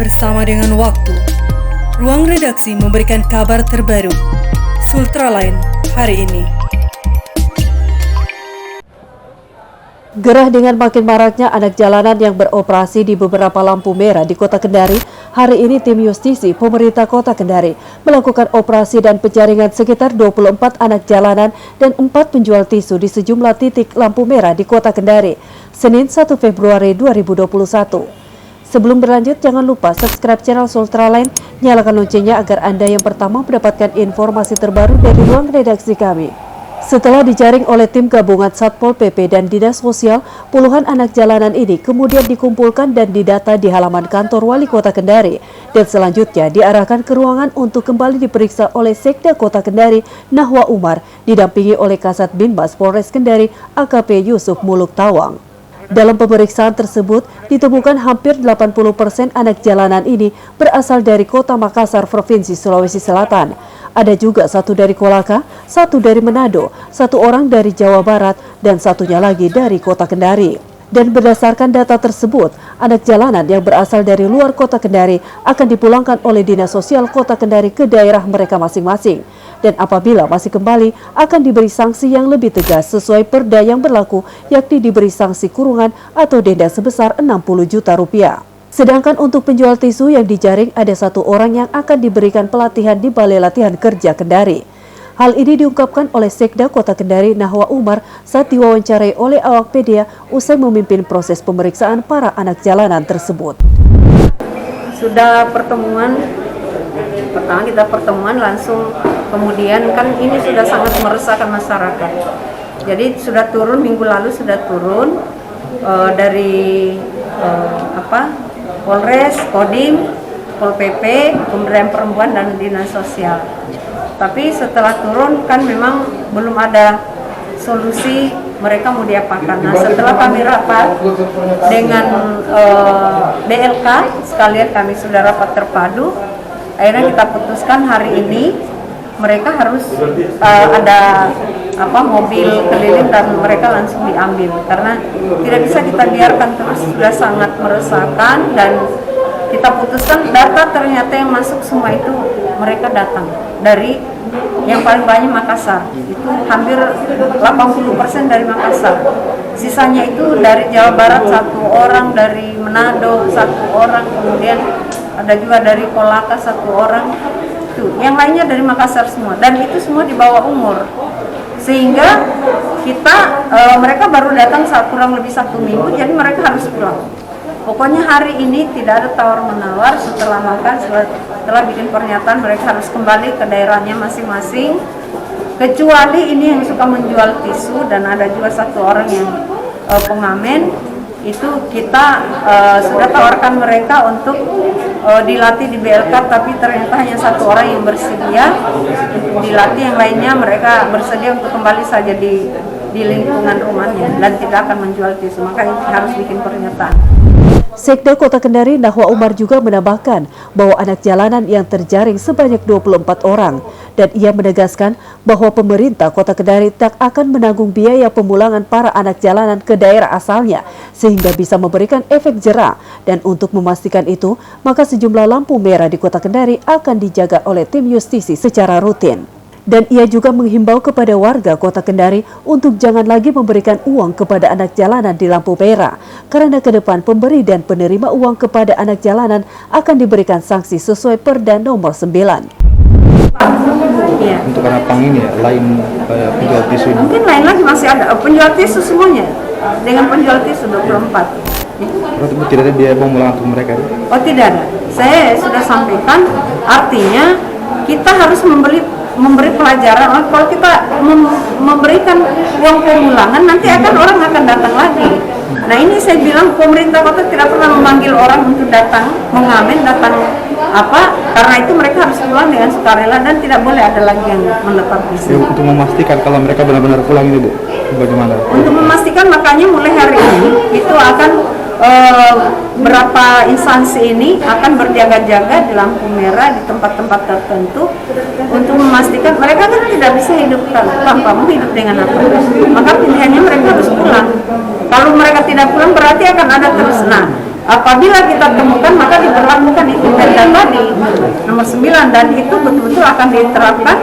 bersama dengan waktu. Ruang redaksi memberikan kabar terbaru. Sultraline hari ini. Gerah dengan makin maraknya anak jalanan yang beroperasi di beberapa lampu merah di Kota Kendari, hari ini tim Justisi pemerintah Kota Kendari melakukan operasi dan penjaringan sekitar 24 anak jalanan dan 4 penjual tisu di sejumlah titik lampu merah di Kota Kendari, Senin 1 Februari 2021. Sebelum berlanjut, jangan lupa subscribe channel Sultraline, nyalakan loncengnya agar Anda yang pertama mendapatkan informasi terbaru dari ruang redaksi kami. Setelah dijaring oleh tim gabungan Satpol PP dan Dinas Sosial, puluhan anak jalanan ini kemudian dikumpulkan dan didata di halaman kantor Wali Kota Kendari dan selanjutnya diarahkan ke ruangan untuk kembali diperiksa oleh Sekda Kota Kendari Nahwa Umar didampingi oleh Kasat Binmas Polres Kendari AKP Yusuf Muluk Tawang. Dalam pemeriksaan tersebut, ditemukan hampir 80% anak jalanan ini berasal dari Kota Makassar, Provinsi Sulawesi Selatan. Ada juga 1 dari Kolaka, 1 dari Manado, 1 orang dari Jawa Barat, dan 1-nya lagi dari Kota Kendari. Dan berdasarkan data tersebut, anak jalanan yang berasal dari luar Kota Kendari akan dipulangkan oleh Dinas Sosial Kota Kendari ke daerah mereka masing-masing. Dan apabila masih kembali, akan diberi sanksi yang lebih tegas sesuai perda yang berlaku, yakni diberi sanksi kurungan atau denda sebesar 60 juta rupiah. Sedangkan untuk penjual tisu yang dijaring ada 1 orang yang akan diberikan pelatihan di Balai Latihan Kerja Kendari. Hal ini diungkapkan oleh Sekda Kota Kendari Nahwa Umar saat diwawancarai oleh awak media usai memimpin proses pemeriksaan para anak jalanan tersebut. Sudah pertemuan, pertama kita pertemuan langsung, kemudian kan ini sudah sangat meresahkan masyarakat. Jadi sudah turun, minggu lalu sudah turun dari Polres, Kodim, Pol PP, Pemberdayaan Perempuan dan Dinas Sosial. Tapi setelah turun kan memang belum ada solusi mereka mau diapakan. Nah, setelah kami rapat dengan BLK, sekalian kami sudah rapat terpadu, akhirnya kita putuskan hari ini mereka harus ada mobil keliling dan mereka langsung diambil karena tidak bisa kita biarkan terus, sudah sangat meresahkan. Dan kita putuskan data ternyata yang masuk semua itu mereka datang dari yang paling banyak Makassar, itu hampir 80% dari Makassar, sisanya itu dari Jawa Barat 1 orang, dari Manado 1 orang, kemudian ada juga dari Kolaka 1 orang, itu yang lainnya dari Makassar semua, dan itu semua di bawah umur. Sehingga mereka baru datang kurang lebih 1 minggu, jadi mereka harus pulang. Pokoknya hari ini tidak ada tawar-menawar, setelah makan, setelah bikin pernyataan mereka harus kembali ke daerahnya masing-masing. Kecuali ini yang suka menjual tisu dan ada juga 1 orang yang pengamen, itu kita sudah tawarkan mereka untuk dilatih di BLK, tapi ternyata hanya 1 orang yang bersedia dilatih, yang lainnya mereka bersedia untuk kembali saja di lingkungan rumahnya dan tidak akan menjual tisu, maka harus bikin pernyataan. Sekda Kota Kendari Nahwa Umar juga menambahkan bahwa anak jalanan yang terjaring sebanyak 24 orang dan ia menegaskan bahwa pemerintah Kota Kendari tak akan menanggung biaya pemulangan para anak jalanan ke daerah asalnya sehingga bisa memberikan efek jera, dan untuk memastikan itu maka sejumlah lampu merah di Kota Kendari akan dijaga oleh tim Justisi secara rutin. Dan ia juga menghimbau kepada warga Kota Kendari untuk jangan lagi memberikan uang kepada anak jalanan di lampu merah, karena ke depan pemberi dan penerima uang kepada anak jalanan akan diberikan sanksi sesuai Perda nomor 9. Ya. Untuk anak pang ini ya, lain penjual tisu ini? Mungkin lain lagi masih ada penjual tisu semuanya, dengan penjual tisu 24. Berarti tidak ada biaya pemulangan untuk mereka? Oh tidak ada, saya sudah sampaikan, artinya kita harus memberi pelajaran. Kalau kita memberikan uang pemulangan, nanti orang akan datang lagi. Nah ini saya bilang pemerintah kota tidak pernah memanggil orang untuk datang mengamen, datang karena itu mereka harus pulang dengan sukarela dan tidak boleh ada lagi yang menetap di sini. Untuk memastikan kalau mereka benar-benar pulang ini Bu, bagaimana? Untuk memastikan, makanya mulai hari ini itu akan berapa instansi ini akan berjaga-jaga di lampu merah di tempat-tempat tertentu untuk memastikan mereka kan tidak bisa hidup tanpa hidup dengan apa, maka pilihannya mereka harus pulang. Kalau mereka tidak pulang berarti akan ada terus. Nah, apabila kita temukan maka diberlakukan nomor 9 dan itu betul-betul akan diterapkan.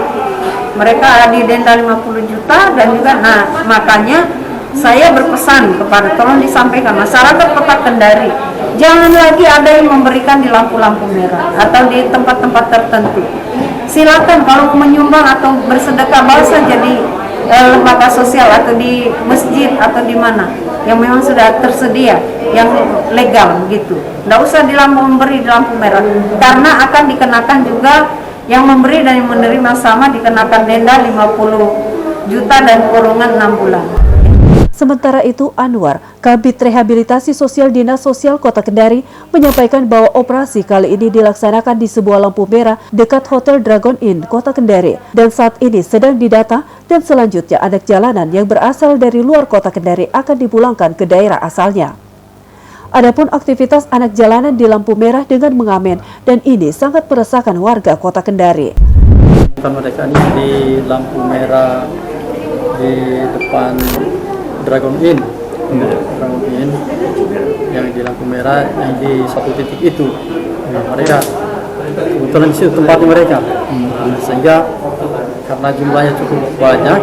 Mereka didenda 50 juta dan juga makanya saya berpesan kepada tolong disampaikan masyarakat Kota Kendari, jangan lagi ada yang memberikan di lampu-lampu merah atau di tempat-tempat tertentu. Silakan kalau menyumbang atau bersedekah bawa saja di lembaga sosial atau di masjid atau di mana yang memang sudah tersedia yang legal gitu. Nggak usah memberi di lampu merah karena akan dikenakan juga yang memberi dan yang menerima sama dikenakan denda 50 juta dan kurungan 6 bulan. Sementara itu, Anwar, Kabid Rehabilitasi Sosial Dinas Sosial Kota Kendari, menyampaikan bahwa operasi kali ini dilaksanakan di sebuah lampu merah dekat Hotel Dragon Inn, Kota Kendari, dan saat ini sedang didata dan selanjutnya anak jalanan yang berasal dari luar Kota Kendari akan dipulangkan ke daerah asalnya. Adapun aktivitas anak jalanan di lampu merah dengan mengamen dan ini sangat meresahkan warga Kota Kendari. Mereka ini di lampu merah di depan Dragon Inn yang di lampu merah yang di satu titik itu. Mereka kebetulan di situ tempatnya mereka, sehingga karena jumlahnya cukup banyak,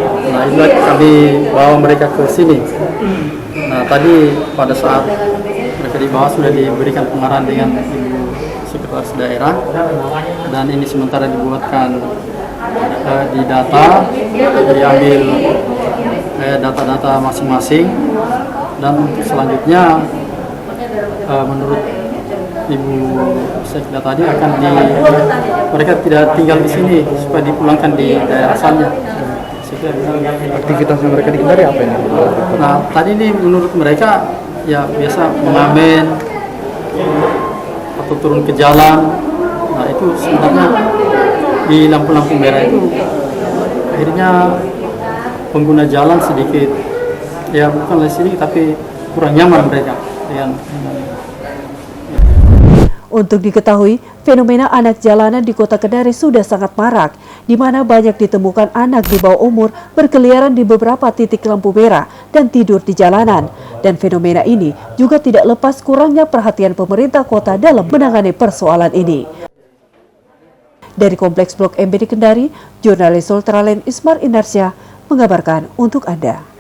itu kami bawa mereka ke sini. Tadi pada saat mereka di bawah sudah diberikan pengarahan dengan Ibu Sekretaris Daerah, dan ini sementara dibuatkan di data, diambil data-data masing-masing, dan selanjutnya menurut Ibu Sekda tadi mereka tidak tinggal di sini supaya dipulangkan di daerah asalnya. Aktivitas mereka di Kendari apa ini? Tadi ini menurut mereka ya biasa mengamen atau turun ke jalan. Itu sebenarnya di lampu-lampu merah itu akhirnya pengguna jalan sedikit, ya bukan sedikit tapi kurang nyaman mereka dengan. Untuk diketahui, fenomena anak jalanan di Kota Kendari sudah sangat marak, di mana banyak ditemukan anak di bawah umur berkeliaran di beberapa titik lampu merah dan tidur di jalanan. Dan fenomena ini juga tidak lepas kurangnya perhatian pemerintah kota dalam menangani persoalan ini. Dari Kompleks Blok M di Kendari, jurnalis Sultraland Ismar Inarsya mengabarkan untuk Anda.